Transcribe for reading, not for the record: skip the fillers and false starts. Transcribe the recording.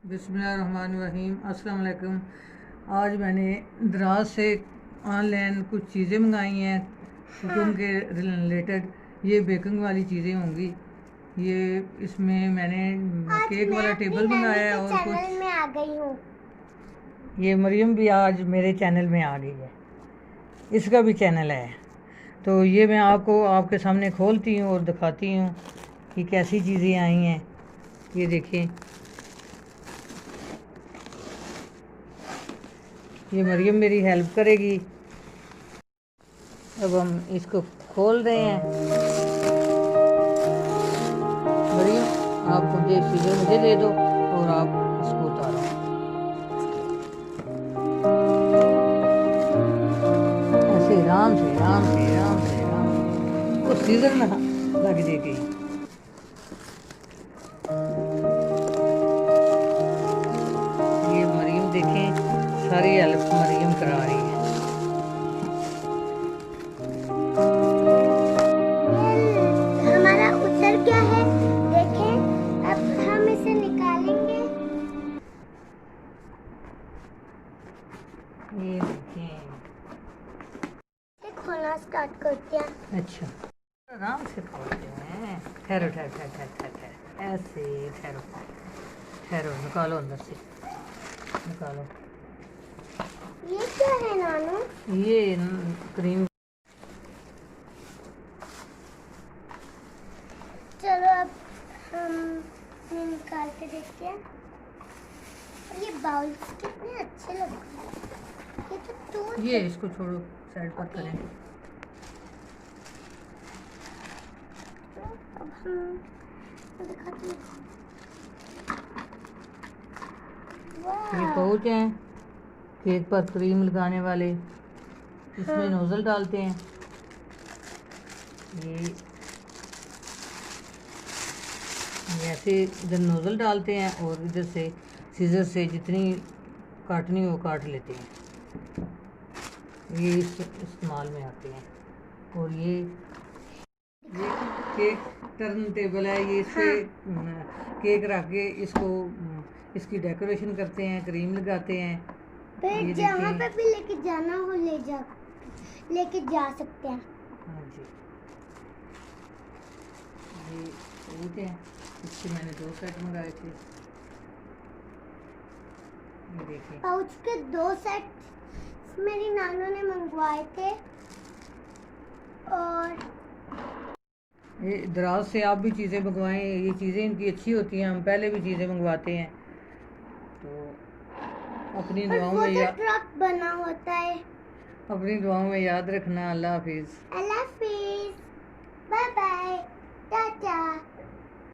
बिस्मिल्लाहिर्रहमानिर्रहीम। अस्सलाम वालेकुम। आज मैंने दराज से ऑनलाइन कुछ चीज़ें मंगाई हैं कुकिंग के रिलेटेड। ये बेकिंग वाली चीज़ें होंगी। ये इसमें मैंने केक वाला टेबल मंगाया है और कुछ में आ गई हूँ। ये मरियम भी आज मेरे चैनल में आ गई है, इसका भी चैनल है। तो ये मैं आपको आपके सामने खोलती हूँ और दिखाती हूँ कि कैसी चीज़ें आई हैं। ये देखें, ये मरियम मेरी हेल्प करेगी। अब हम इसको खोल रहे हैं। मरियम, आप मुझे सीजर मुझे दे दो और आप इसको उतारो। ऐसे आराम से आराम से आराम से आराम से, वो सीजर में लग देगी। ये मरियम देखें, सारी हेल्प मरियम करा रही है। हमारा उत्तर क्या है देखें। अब हम इसे निकालेंगे। ये देखें, खोलना स्टार्ट करते हैं। अच्छा आराम से खोलते हैं। ठहरो ठहरो ठहरो ठहरो ठहरो, ऐसे ठहरो ठहरो, निकालो अंदर से निकालो। ये क्या है नानू? ये क्रीम। चलो अब हम निकाल के देखते हैं। और ये बाउल्स कितने अच्छे लग रहे हैं। ये तो टूट ये इसको छोड़ो, साइड पर करें। अब हम दिखाते हैं। ये पाउच हैं केक पर क्रीम लगाने वाले, इसमें नोजल डालते हैं। ये ऐसे इधर नोजल डालते हैं और इधर से सीजर से जितनी काटनी हो काट लेते हैं। ये इस्तेमाल में आते हैं। और ये केक टर्न टेबल है। ये इस पे केक रख के इसको इसकी डेकोरेशन करते हैं, क्रीम लगाते हैं। फिर जहाँ पे भी लेके जाना हो लेके जा सकते हैं। हाँ जी, ये पाउच है, इसके मैंने 2 सेट मंगाए थे। ये देखिए, पाउच के 2 सेट मेरी नानू ने मंगवाए थे। और ये दराज से आप भी चीज़ें मंगवाएं, ये चीज़ें इनकी अच्छी होती हैं। हम पहले भी चीज़ें मंगवाते हैं, तो अपनी दुआओं में ट्रक बना होता है। अपनी दुआओं में याद रखना। अल्लाह हाफिज़। अल्लाह हाफिज़।